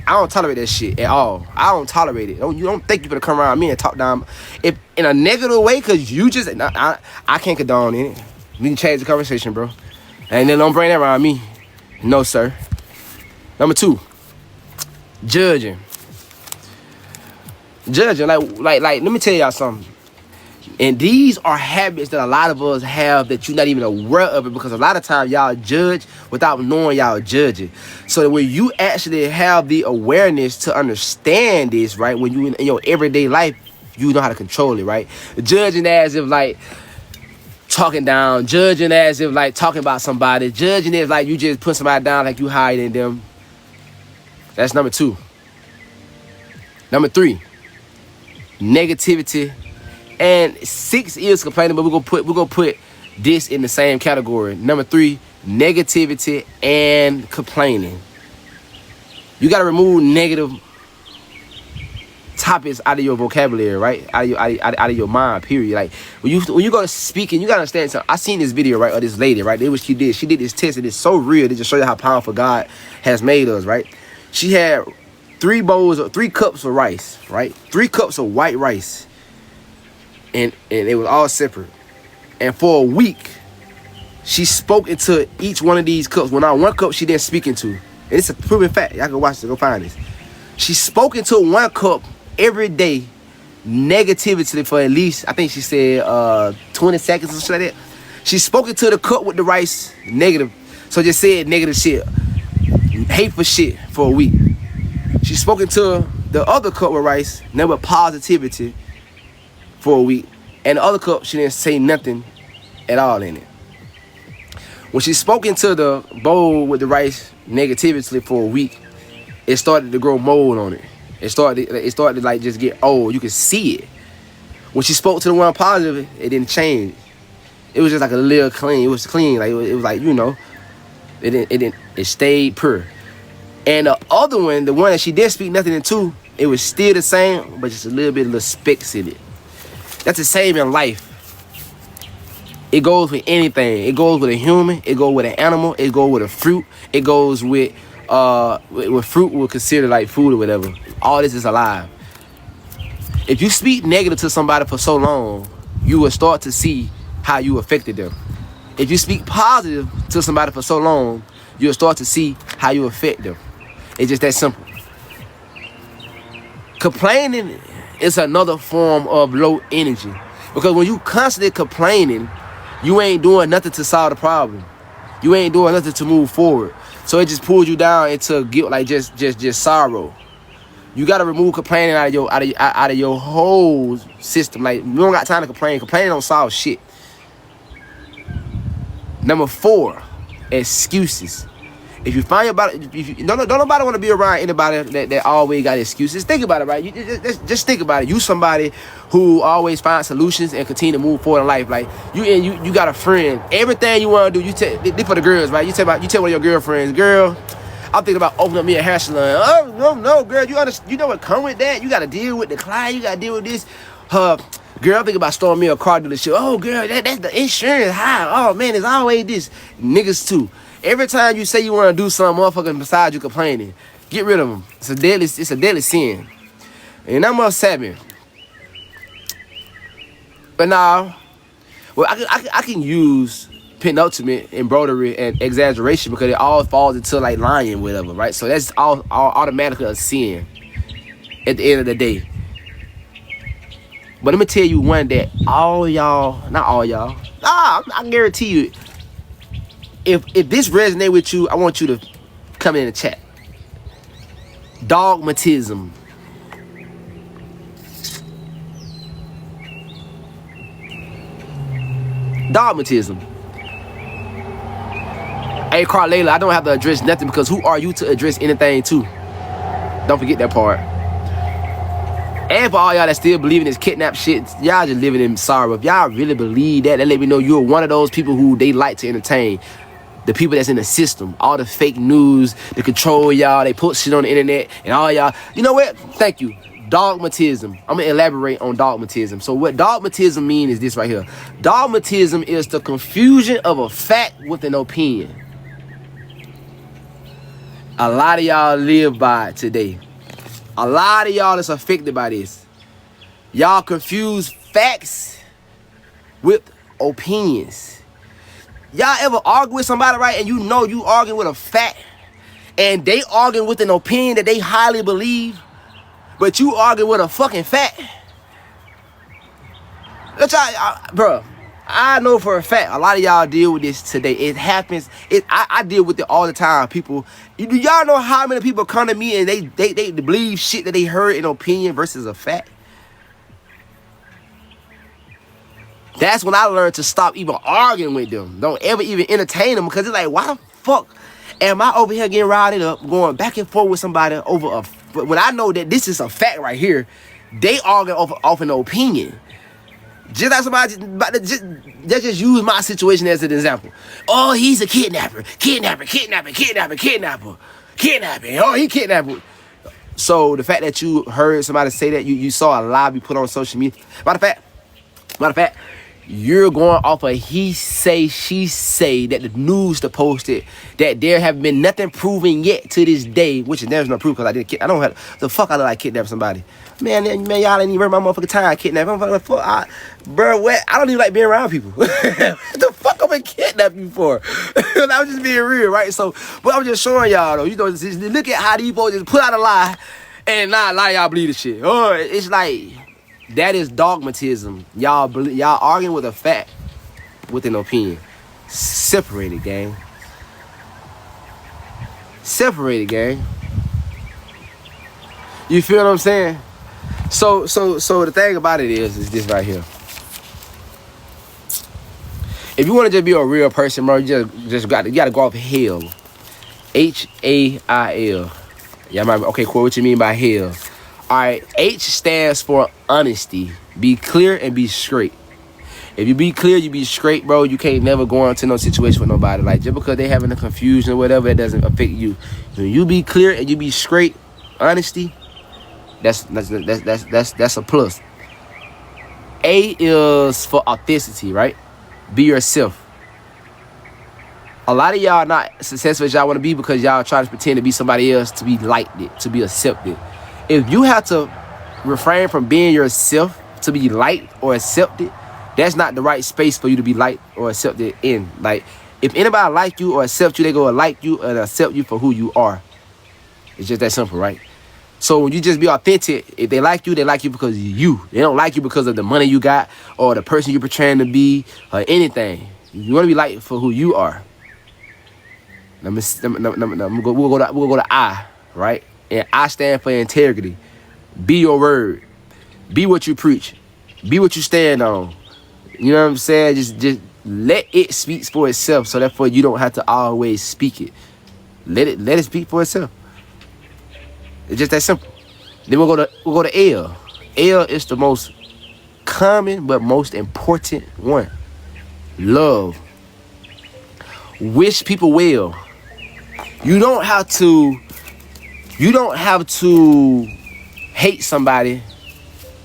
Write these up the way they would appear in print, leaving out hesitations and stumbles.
I don't tolerate that shit at all. I don't tolerate it. You don't think you better come around me and talk down if in a negative way, cause you just I can't condone it. We can change the conversation, bro. And then don't bring that around me. No, sir. Number 2, judging. Judging, like, let me tell y'all something. And these are habits that a lot of us have that you're not even aware of it, because a lot of times y'all judge without knowing y'all judging. So that when you actually have the awareness to understand this, right, when you in your everyday life, you know how to control it, right? Judging as if like talking down, judging as if like talking about somebody, judging as like you just put somebody down like you higher than them. That's number 2. Number 3, negativity. And 6 is complaining, but we're gonna put this in the same category. Number 3, negativity and complaining. You gotta remove negative topics out of your vocabulary, right? Out of your mind, period. Like when you go to speaking, you gotta understand something. I seen this video, right, of this lady, right? It was she did this test, and it's so real to just show you how powerful God has made us, right? She had 3 cups of rice, right? 3 cups of white rice. And it was all separate. And for a week, she spoke into each one of these cups. When one cup she didn't speak into. And it's a proven fact. Y'all can watch it. Go find this. She spoke into 1 cup every day, negativity for at least, I think she said 20 seconds or something like that. She spoke into the cup with the rice, negative. So just said negative shit, hateful shit for a week. She spoke into the other cup with rice, nothing but positivity, for a week. And the other cup, she didn't say nothing at all in it. When she spoke into the bowl with the rice negatively for a week, it started to grow mold on it. It started to like just get old. You could see it. When she spoke to the one positive, it didn't change. It was just like a little clean. It was clean. Like it was like, you know, it stayed pure. And the other one, the one that she did speak nothing into, it was still the same, but just a little bit of little specks in it. That's the same in life. It goes with anything. It goes with a human. It goes with an animal. It goes with a fruit. It goes with fruit we'll consider like food or whatever. All this is alive. If you speak negative to somebody for so long, you will start to see how you affected them. If you speak positive to somebody for so long, you'll start to see how you affect them. It's just that simple. Complaining is another form of low energy, because when you constantly complaining, you ain't doing nothing to solve the problem. You ain't doing nothing to move forward. So it just pulls you down into guilt, like just sorrow. You gotta remove complaining out of your whole system. Like, you don't got time to complain. Complaining don't solve shit. Number 4, excuses. If you find don't nobody want to be around anybody that always got excuses. Think about it, right? You just think about it. You somebody who always finds solutions and continue to move forward in life. Like you got a friend. Everything you want to do, this for the girls, right? You tell one of your girlfriends, girl, I'm thinking about opening up me a hair salon. Oh no, girl, you know what come with that? You got to deal with the client. You got to deal with this. Girl, I'm thinking about starting me a car dealership. Oh, girl, that's the insurance high. Oh man, it's always this. Niggas too. Every time you say you want to do something, motherfucker beside you complaining, get rid of them. It's a deadly sin. And number 7. But now, well, I can use penultimate, embroidery, and exaggeration, because it all falls into like lying, whatever, right? So that's all automatically a sin at the end of the day. But let me tell you one that not all y'all, I guarantee you, if this resonates with you, I want you to come in the chat. Dogmatism. Dogmatism. Hey, Carlela, I don't have to address nothing, because who are you to address anything to? Don't forget that part. And for all y'all that still believe in this kidnap shit, y'all just living in sorrow. If y'all really believe that let me know you're one of those people who they like to entertain. The people that's in the system, all the fake news, they control y'all, they put shit on the internet, and all y'all, you know what? Thank you. Dogmatism. I'm going to elaborate on dogmatism. So what dogmatism means is this right here. Dogmatism is the confusion of a fact with an opinion. A lot of y'all live by it today. A lot of y'all is affected by this. Y'all confuse facts with opinions. Y'all ever argue with somebody, right? And you know you arguing with a fact, and they arguing with an opinion that they highly believe, but you arguing with a fucking fact. Bro, I know for a fact a lot of y'all deal with this today. It happens. I deal with it all the time. People, y'all know how many people come to me and they believe shit that they heard in opinion versus a fact. That's when I learned to stop even arguing with them. Don't ever even entertain them, because it's like, why the fuck am I over here getting routed up, going back and forth with somebody over when I know that this is a fact right here? They argue off an opinion. Just like somebody just use my situation as an example. Oh, he's a kidnapper. Oh, he kidnapped. So the fact that you heard somebody say that, you saw a lie be put on social media. Matter of fact, you're going off of he say, she say that the news to post it, that there have been nothing proven yet to this day, which there's no proof, because I don't have the fuck I look like kidnap somebody. Man, y'all ain't even heard my motherfucking time kidnap. Bro, what? I don't even like being around people. What the fuck I'm gonna kidnap you for? I'm just being real, right? So, but I'm just showing y'all though, just look at how these boys just put out a lie and not lie y'all believe the shit. Oh, it's like, that is dogmatism. Y'all arguing with a fact with an opinion. Separate it, gang. Separate it, gang. You feel what I'm saying? So the thing about it is this right here. If you want to just be a real person, bro, you gotta go off H.A.I.L. H.A.I.L. Y'all might be, okay, Corey, what you mean by H.A.I.L? Alright, H stands for honesty. Be clear and be straight. If you be clear, you be straight, bro. You can't never go into no situation with nobody. Like, just because they having a confusion or whatever, that doesn't affect you. When you be clear and you be straight, honesty, that's a plus. A is for authenticity, right? Be yourself. A lot of y'all not successful as y'all want to be because y'all try to pretend to be somebody else, to be liked it, to be accepted. If you have to refrain from being yourself to be liked or accepted, that's not the right space for you to be liked or accepted in. Like, if anybody like you or accept you, they go like you and accept you for who you are. It's just that simple, right? So when you just be authentic, if they like you because of you. They don't like you because of the money you got or the person you're portraying to be or anything. You want to be liked for who you are. We'll go to I, right? And I stand for integrity. Be your word. Be what you preach. Be what you stand on. You know what I'm saying? Just let it speak for itself, so therefore you don't have to always speak it. Let it speak for itself. It's just that simple. Then we'll go to L. L is the most common but most important one. Love. Wish people well. You don't have to hate somebody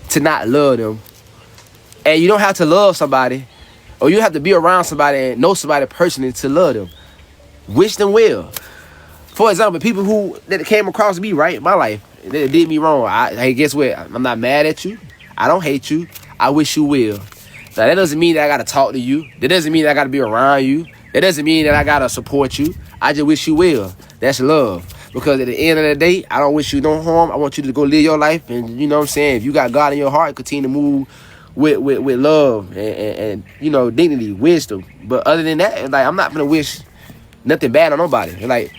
to not love them. And you don't have to love somebody, or you have to be around somebody and know somebody personally to love them. Wish them well. For example, people that came across me, right, in my life, that did me wrong. Hey, guess what? I'm not mad at you. I don't hate you. I wish you well. Now, that doesn't mean that I got to talk to you. That doesn't mean that I got to be around you. That doesn't mean that I got to support you. I just wish you well. That's love. Because at the end of the day, I don't wish you no harm. I want you to go live your life. And you know what I'm saying? If you got God in your heart, continue to move with love and you know, dignity, wisdom. But other than that, like, I'm not going to wish nothing bad on nobody. Like,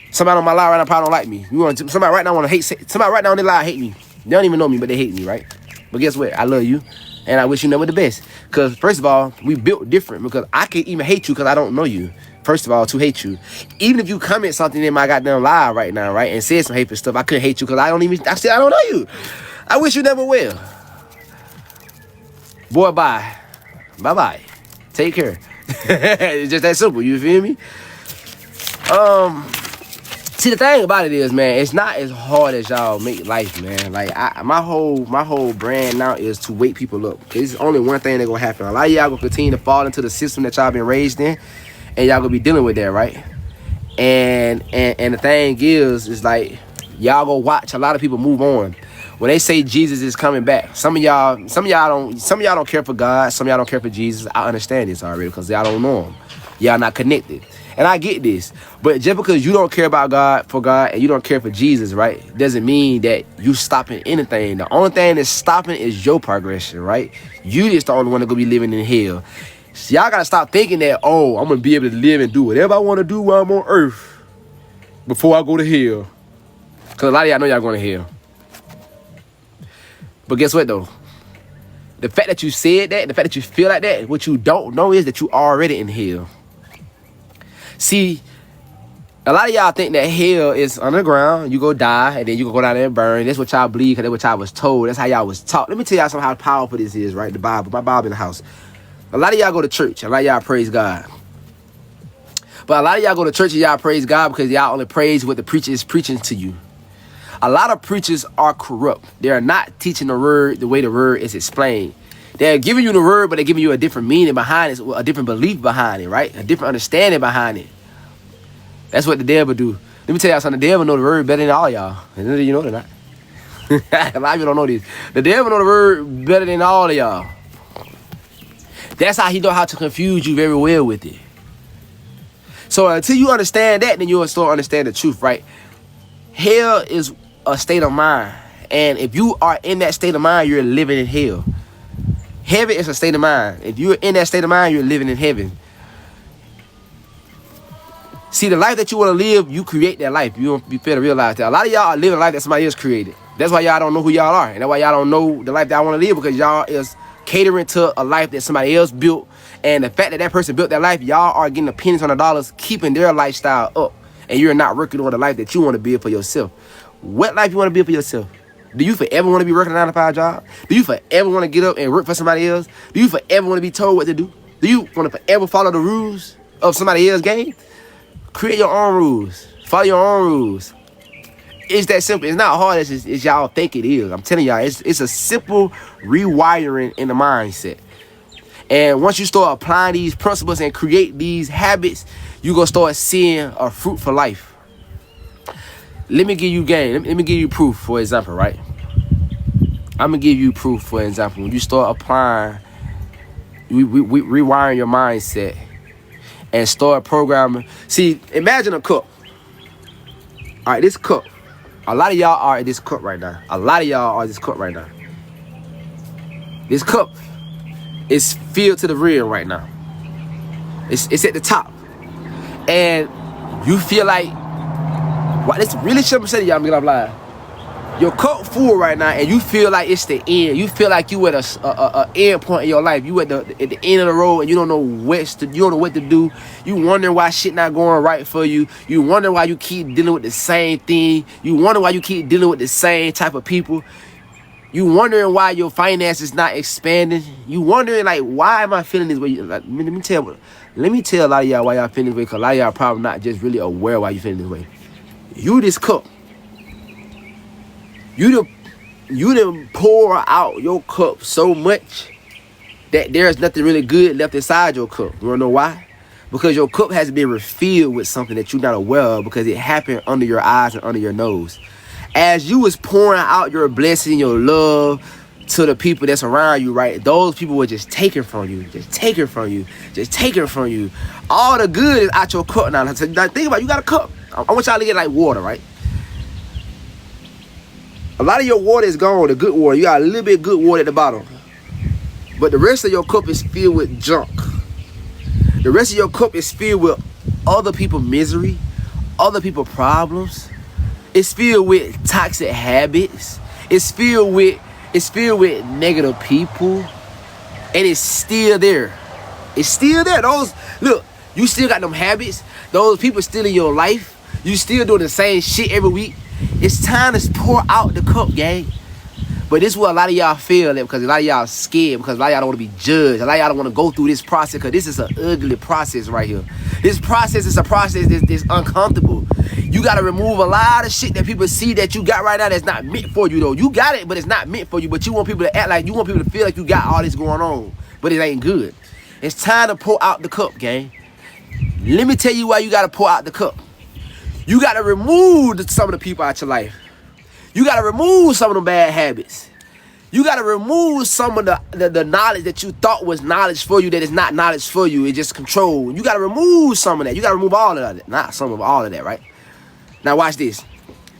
somebody on my live right now probably don't like me. Somebody right now want to hate. Somebody right now on their live hate me. They don't even know me, but they hate me, right? But guess what? I love you. And I wish you nothing but the best. Because, first of all, we built different. Because I can't even hate you because I don't know you. First of all, to hate you. Even if you comment something in my goddamn live right now, right, and said some hateful stuff, I couldn't hate you because I don't know you. I wish you never will. Boy, bye. Bye-bye. Take care. It's just that simple. You feel me? See, the thing about it is, man, it's not as hard as y'all make life, man. Like, my whole brand now is to wake people up. It's only one thing that's gonna happen. A lot of y'all gonna continue to fall into the system that y'all been raised in, and y'all gonna be dealing with that, right? And the thing is like, y'all go watch a lot of people move on. When they say Jesus is coming back, some of y'all don't care for God, some of y'all don't care for Jesus. I understand this already because y'all don't know him. Y'all not connected. And I get this. But just because you don't care about God, and you don't care for Jesus, right, doesn't mean that you stopping anything. The only thing that's stopping is your progression, right? You just the only one that's gonna be living in hell. So y'all gotta stop thinking that, oh, I'm gonna be able to live and do whatever I want to do while I'm on earth before I go to hell. Because a lot of y'all know y'all going to hell. But guess what, though? The fact that you said that, the fact that you feel like that, what you don't know is that you already in hell. See, a lot of y'all think that hell is underground. You go die, and then you go down there and burn. That's what y'all believe, because that's what y'all was told. That's how y'all was taught. Let me tell y'all something how powerful this is, right? The Bible. My Bible in the house. A lot of y'all go to church. A lot of y'all praise God. But a lot of y'all go to church and y'all praise God because y'all only praise what the preacher is preaching to you. A lot of preachers are corrupt. They are not teaching the word the way the word is explained. They're giving you the word, but they're giving you a different meaning behind it, a different belief behind it, right? A different understanding behind it. That's what the devil do. Let me tell y'all something. The devil know the word better than all y'all. And you know they're not. A lot of you don't know this. The devil know the word better than all of y'all. That's how he know how to confuse you very well with it. So until you understand that, then you'll start understand the truth, right? Hell is a state of mind. And if you are in that state of mind, you're living in hell. Heaven is a state of mind. If you're in that state of mind, you're living in heaven. See, the life that you want to live, you create that life. You fail to realize that. A lot of y'all are living a life that somebody else created. That's why y'all don't know who y'all are. And that's why y'all don't know the life that I want to live, because y'all is catering to a life that somebody else built. And the fact that that person built that life, y'all are getting the pennies on the dollars, keeping their lifestyle up. And you're not working on the life that you want to build for yourself. What life you want to build for yourself? Do you forever want to be working a 9-to-5 job? Do you forever want to get up and work for somebody else? Do you forever want to be told what to do? Do you want to forever follow the rules of somebody else's game? Create your own rules. Follow your own rules. It's that simple. It's not hard as y'all think it is. I'm telling y'all, it's a simple rewiring in the mindset. And once you start applying these principles and create these habits, you're going to start seeing a fruitful life. Let me give you game. Let me give you proof, for example, right? I'm going to give you proof, for example. When you start applying, rewiring your mindset and start programming. See, imagine a cup. All right, this cup. A lot of y'all are in this cup right now. A lot of y'all are in this cup right now. This cup is filled to the rim right now. It's at the top. And you feel like, wow, this really shouldn't say to y'all, I'm gonna lie. Your cup full right now, and you feel like it's the end. You feel like you at a end point in your life. You at the end of the road, and you don't know what to do. You wondering why shit not going right for you. You wonder why you keep dealing with the same thing. You wonder why you keep dealing with the same type of people. You wondering why your finances not expanding. You wondering, like, why am I feeling this way? Like, let me tell a lot of y'all why y'all feeling this way, because a lot of y'all probably not just really aware why you feeling this way. You this cup. You done pour out your cup so much that there's nothing really good left inside your cup. You wanna know why? Because your cup has been refilled with something that you're not aware of, because it happened under your eyes and under your nose. As you was pouring out your blessing, your love to the people that's around you, right? Those people were just taking from you, just taking from you, just taking from you. All the good is out your cup now. So, think about it, you got a cup. I want y'all to get like water, right? A lot of your water is gone, the good water. You got a little bit of good water at the bottom. But the rest of your cup is filled with junk. The rest of your cup is filled with other people's misery, other people's problems. It's filled with toxic habits. It's filled with negative people. And it's still there. It's still there. Look, you still got them habits. Those people still in your life. You still doing the same shit every week. It's time to pour out the cup, gang. But this is what a lot of y'all feel, because a lot of y'all scared, because a lot of y'all don't want to be judged. A lot of y'all don't want to go through this process, because this is an ugly process right here. This process is a process that's uncomfortable. You got to remove a lot of shit that people see that you got right now that's not meant for you, though. You got it, but it's not meant for you. But you want people to act like, you want people to feel like you got all this going on. But it ain't good. It's time to pour out the cup, gang. Let me tell you why you got to pour out the cup. You got to remove some of the people out your life. You got to remove some of the bad habits. You got to remove some of the knowledge that you thought was knowledge for you that is not knowledge for you. It's just control. You got to remove some of that. You got to remove all of that. Not some of all of that, right? Now watch this.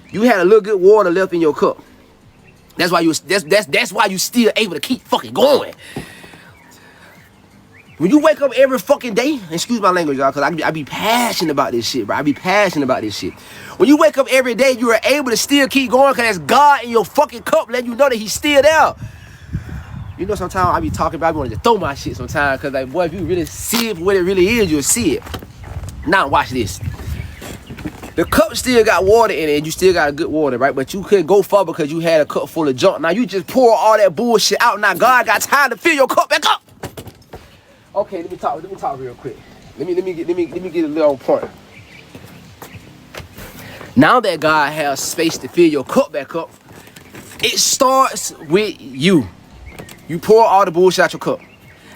You had a little good water left in your cup. That's why that's why you still able to keep fucking going. When you wake up every fucking day, excuse my language, y'all, because I be passionate about this shit, bro. I be passionate about this shit. When you wake up every day, you are able to still keep going because that's God in your fucking cup letting you know that he's still there. You know, sometimes I be talking about, I want to throw my shit sometimes because, like, boy, if you really see it for what it really is, you'll see it. Now, watch this. The cup still got water in it and you still got a good water, right? But you couldn't go far because you had a cup full of junk. Now, you just pour all that bullshit out. Now, God got time to fill your cup back up. Okay, let me talk real quick. Let me get a little on point. Now that God has space to fill your cup back up, it starts with you. You pour all the bullshit out your cup.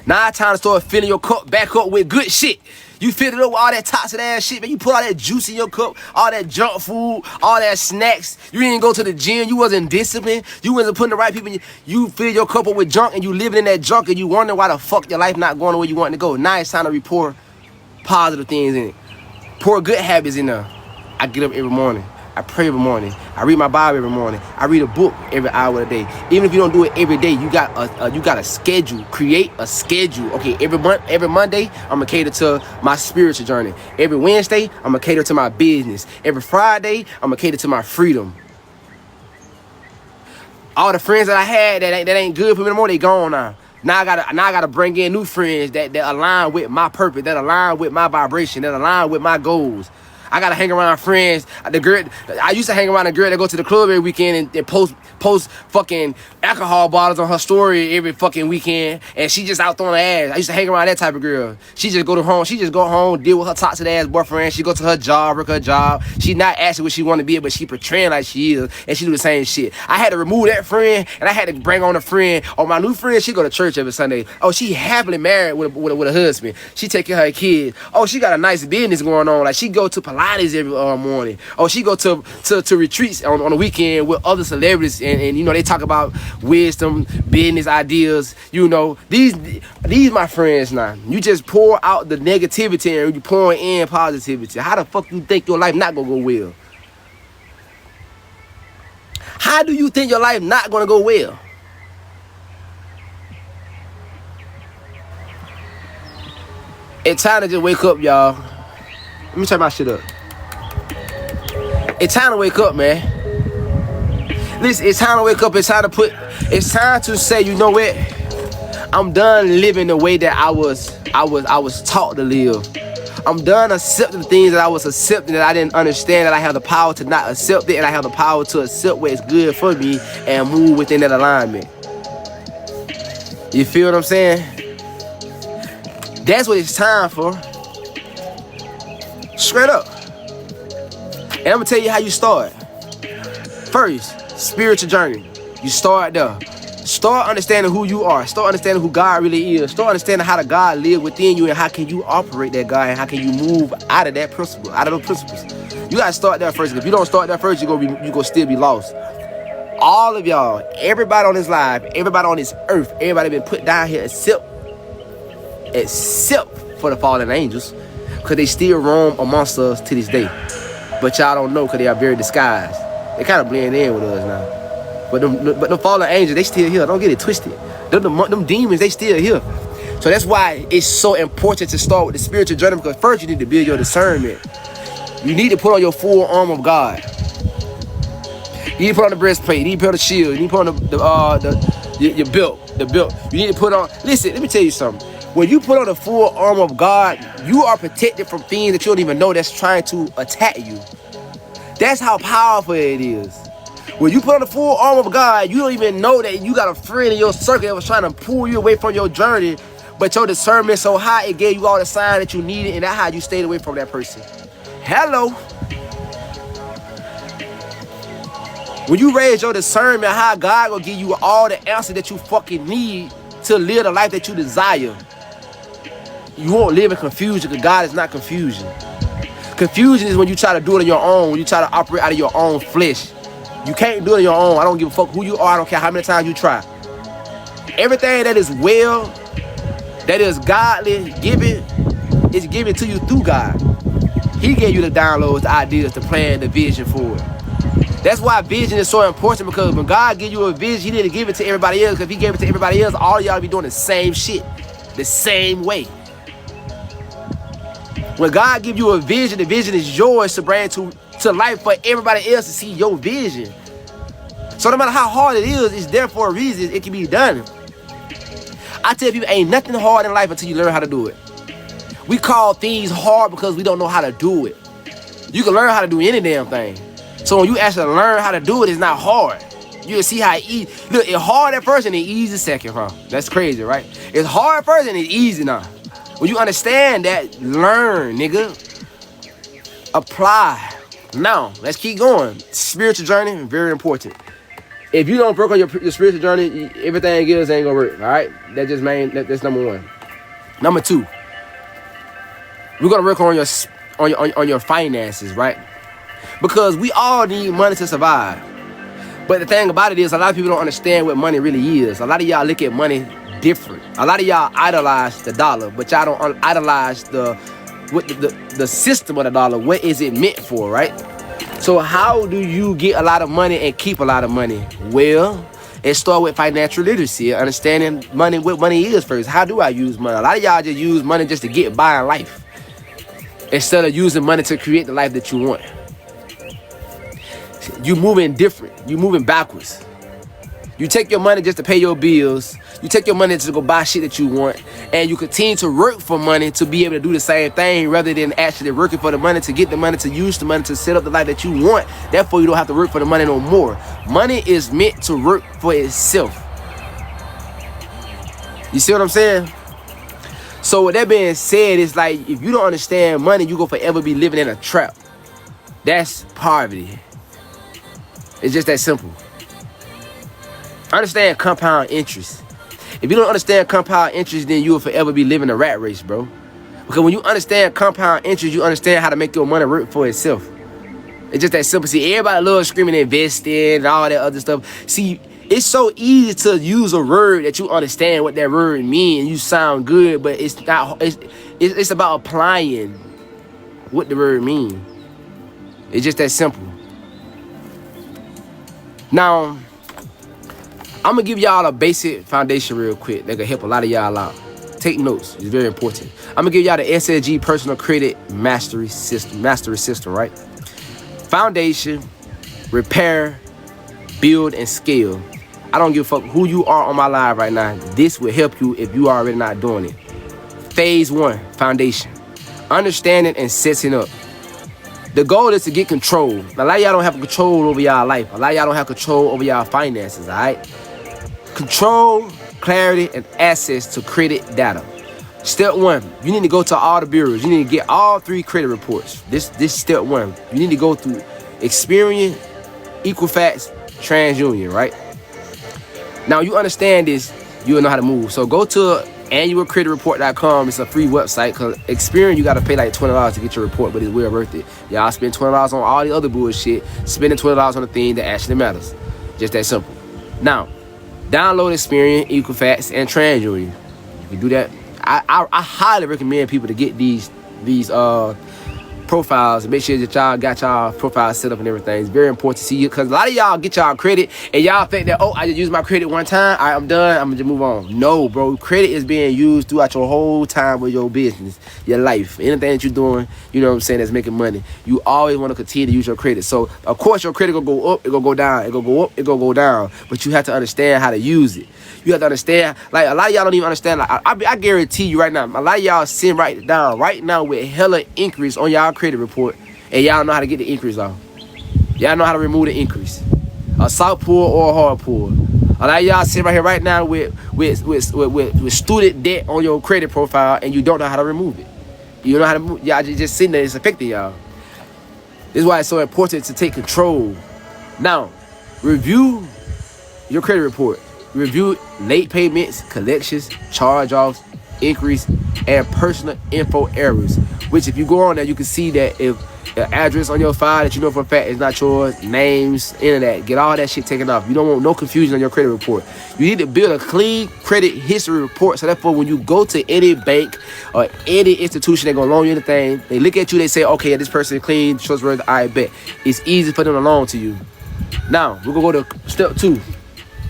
Now it's time to start filling your cup back up with good shit. You fill it up with all that toxic ass shit, man. You put all that juice in your cup, all that junk food, all that snacks. You didn't go to the gym. You wasn't disciplined. You wasn't putting the right people in. You fill your cup up with junk and you living in that junk and you wonder why the fuck your life not going the way you want to go. Now it's time to pour positive things in it. Pour good habits in there. I get up every morning. I pray every morning. I read my Bible every morning. I read a book every hour of the day. Even if you don't do it every day, you got a schedule. Create a schedule. Okay, every Monday, I'm gonna cater to my spiritual journey. Every Wednesday, I'm gonna cater to my business. Every Friday, I'm gonna cater to my freedom. All the friends that I had that ain't good for me anymore, they gone now. Now I gotta bring in new friends that align with my purpose, that align with my vibration, that align with my goals. I gotta hang around friends. The girl I used to hang around a girl that go to the club every weekend and post fucking alcohol bottles on her story every fucking weekend, and she just out throwing her ass. I used to hang around that type of girl. She just go home, deal with her toxic ass boyfriend. She go to her job, work her job. She not actually what she want to be, but she portraying like she is, and she do the same shit. I had to remove that friend, and I had to bring on a friend. Oh, my new friend, she go to church every Sunday. Oh, she happily married with a husband. She take care of her kids. Oh, she got a nice business going on. Like she go to Pilates every morning. Oh, she go to retreats on the weekend with other celebrities, and you know they talk about wisdom, business ideas. You know these my friends now. You just pour out the negativity and you pour in positivity. How the fuck you think your life not gonna go well? How do you think your life not gonna go well? It's time to just wake up, y'all. Let me turn my shit up. It's time to wake up, man. Listen, it's time to wake up. It's time to say, you know what? I'm done living the way that I was taught to live. I'm done accepting the things that I was accepting that I didn't understand, that I have the power to not accept it, and I have the power to accept what is good for me and move within that alignment. You feel what I'm saying? That's what it's time for. Straight up. And I'm gonna tell you how you start. First, spiritual journey. You start there. Start understanding who you are. Start understanding who God really is. Start understanding how the God live within you and how can you operate that God and how can you move out of that principle, out of those principles. You gotta start there first. If you don't start there first, you're gonna still be lost. All of y'all, everybody on this live, everybody on this earth, everybody been put down here except for the fallen angels, because they still roam amongst us to this day. But y'all don't know because they are very disguised. They kind of blend in with us now. But the fallen angels, they still here. Don't get it twisted. Them demons, they still here. So that's why it's so important to start with the spiritual journey, because first you need to build your discernment. You need to put on your full armor of God. You need to put on the breastplate. You need to put on the shield. You need to put on your belt. The belt. You need to put on. Listen, let me tell you something. When you put on the full armor of God, you are protected from things that you don't even know that's trying to attack you. That's how powerful it is. When you put on the full armor of God, you don't even know that you got a friend in your circle that was trying to pull you away from your journey, but your discernment so high, it gave you all the signs that you needed, and that's how you stayed away from that person. Hello. When you raise your discernment, how God will give you all the answers that you fucking need to live the life that you desire. You won't live in confusion, because God is not confusion. Confusion is when you try to do it on your own, when you try to operate out of your own flesh. You can't do it on your own. I don't give a fuck who you are. I don't care how many times you try. Everything that is well, that is godly given, is given to you through God. He gave you the downloads, the ideas, the plan, the vision for it. That's why vision is so important, because when God gives you a vision, he didn't give it to everybody else. Because if he gave it to everybody else, all y'all be doing the same shit, the same way. When God gives you a vision, the vision is yours to bring to life for everybody else to see your vision. So no matter how hard it is, it's there for a reason. It can be done. I tell people, ain't nothing hard in life until you learn how to do it. We call things hard because we don't know how to do it. You can learn how to do any damn thing. So when you actually learn how to do it, it's not hard. You'll see how easy. Look, it's hard at first and it's easy second, huh? That's crazy, right? It's hard at first and it's easy now. When you understand that, learn, nigga. Apply. Now, let's keep going. Spiritual journey, very important. If you don't work on your spiritual journey, everything else ain't gonna work, all right? That's number one. Number two, we're gonna work on your finances, right? Because we all need money to survive. But the thing about it is, a lot of people don't understand what money really is. A lot of y'all look at money different. A lot of y'all idolize the dollar, but y'all don't idolize the system of the dollar. What is it meant for, right? So how do you get a lot of money and keep a lot of money? Well, it starts with financial literacy, understanding money, what money is first. How do I use money? A lot of y'all just use money just to get by in life, instead of using money to create the life that you want. You moving different. You moving backwards. You take your money just to pay your bills. You take your money to go buy shit that you want. And you continue to work for money to be able to do the same thing, rather than actually working for the money to get the money, to use the money to set up the life that you want. Therefore, you don't have to work for the money no more. Money is meant to work for itself. You see what I'm saying? So with that being said, it's like, if you don't understand money, you go forever be living in a trap. That's poverty. It's just that simple. Understand compound interest. If you don't understand compound interest, then you will forever be living a rat race, bro. Because when you understand compound interest, you understand how to make your money work for itself. It's just that simple. See, everybody loves screaming investing and all that other stuff. See, it's so easy to use a word that you understand what that word means. You sound good, but it's not. It's about applying what the word means. It's just that simple. Now, I'm going to give y'all a basic foundation real quick that can help a lot of y'all out. Take notes. It's very important. I'm going to give y'all the SSG Personal Credit Mastery System, right? Foundation, repair, build, and scale. I don't give a fuck who you are on my live right now. This will help you if you are already not doing it. Phase 1, foundation. Understanding and setting up. The goal is to get control. A lot of y'all don't have control over y'all life. A lot of y'all don't have control over y'all finances, all right? Control, clarity, and access to credit data. Step 1, you need to go to all the bureaus. You need to get all 3 credit reports. This step 1. You need to go through Experian, Equifax, TransUnion, right? Now, you understand this, you'll know how to move. So go to annualcreditreport.com. It's a free website, because Experian, you got to pay like $20 to get your report, but it's well worth it. Y'all spend $20 on all the other bullshit, spending $20 on the thing that actually matters. Just that simple. Now, download Experian, Equifax, and TransUnion. You can do that. I highly recommend people to get these profiles and make sure that y'all got y'all profiles set up and everything. It's very important to see you, because a lot of y'all get y'all credit and y'all think that, oh, I just used my credit one time, all right, I'm done, I'm gonna just move on. No, bro, credit is being used throughout your whole time with your business, your life, anything that you're doing, you know what I'm saying, that's making money. You always want to continue to use your credit. So of course your credit gonna go up, it gonna go down, it gonna go up, it gonna go down, but you have to understand how to use it. You have to understand, like, a lot of y'all don't even understand. Like, I guarantee you right now, a lot of y'all sitting right now with hella increase on y'all credit report, and y'all know how to get the increase off. Y'all know how to remove the increase. A soft pull or a hard pull. A lot of y'all sitting right here right now with student debt on your credit profile, and you don't know how to remove it. You know how to move. Y'all just sitting there, it's affecting y'all. This is why it's so important to take control. Now, review your credit report. Review late payments, collections, charge-offs, increase, and personal info errors. which if you go on there, you can see that if the address on your file that you know for a fact is not yours, names, internet, get all that shit taken off. You don't want no confusion on your credit report. You need to build a clean credit history report, so therefore when you go to any bank or any institution, they're gonna loan you anything, they look at you, they say, okay, this person is clean, trustworthy, I bet. It's easy for them to loan to you. Now, we're gonna go to step 2.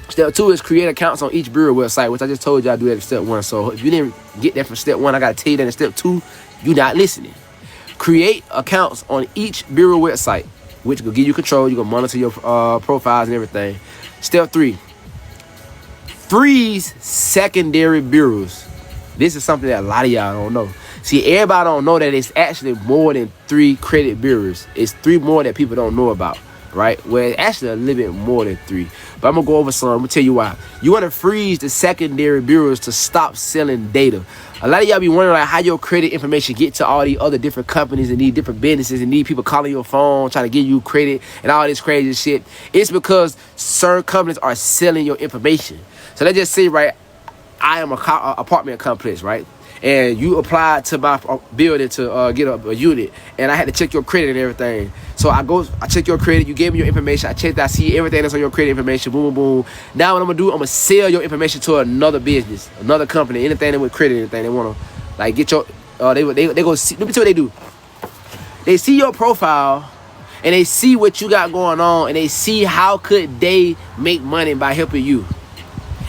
Step 2 is create accounts on each bureau website, which I just told you I do that in step 1. So if you didn't get that from step 1, I gotta tell you that in step 2, you're not listening. Create accounts on each bureau website, which will give you control. You can monitor your profiles and everything. Step 3, freeze secondary bureaus. This is something that a lot of y'all don't know. See, everybody don't know that it's actually more than 3 credit bureaus. It's 3 more that people don't know about, right? Well, it's actually a little bit more than 3. But I'm going to go over some. I'm going to tell you why. You want to freeze the secondary bureaus to stop selling data. A lot of y'all be wondering like how your credit information get to all these other different companies and these different businesses and these people calling your phone, trying to give you credit and all this crazy shit. It's because certain companies are selling your information. So let's just say, right, I am a apartment complex, right? And you applied to my building to get a unit, and I had to check your credit and everything. So I check your credit, you gave me your information, I see everything that's on your credit information, boom, boom, boom. Now what I'm gonna do, I'm gonna sell your information to another business, another company, anything that with credit, anything they wanna like get your, they go see, let me tell you what they do. They see your profile, and they see what you got going on, and they see how could they make money by helping you.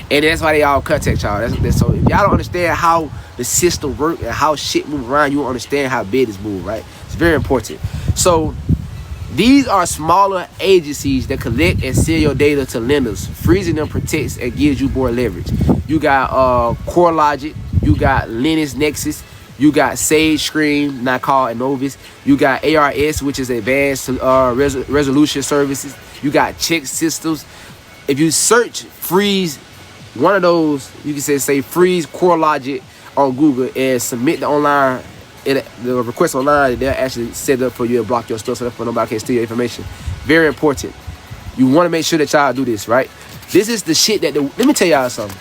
And that's why they all contact y'all. So if y'all don't understand how the system works and how shit move around, you won't understand how business move, right? It's very important. So these are smaller agencies that collect and sell your data to lenders. Freezing them protects and gives you more leverage. You got CoreLogic, you got Linux Nexus, you got Sage Screen, not called Innovis. You got ARS, which is Advanced Resolution Services. You got Check Systems. If you search freeze one of those, you can say freeze CoreLogic on Google and submit the request online. They'll actually set it up for you and block your stuff so that nobody can steal your information. Very important. You want to make sure that y'all do this, right? This is the shit that let me tell y'all something.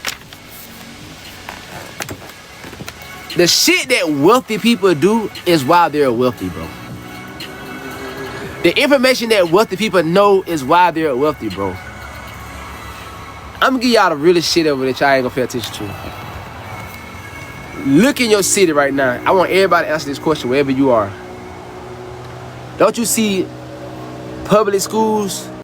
The shit that wealthy people do is why they're wealthy, bro. The information that wealthy people know is why they're wealthy, bro. I'm gonna give y'all the realest shit over that y'all ain't gonna pay attention to. Look in your city right now. I want everybody to answer this question wherever you are. Don't you see public schools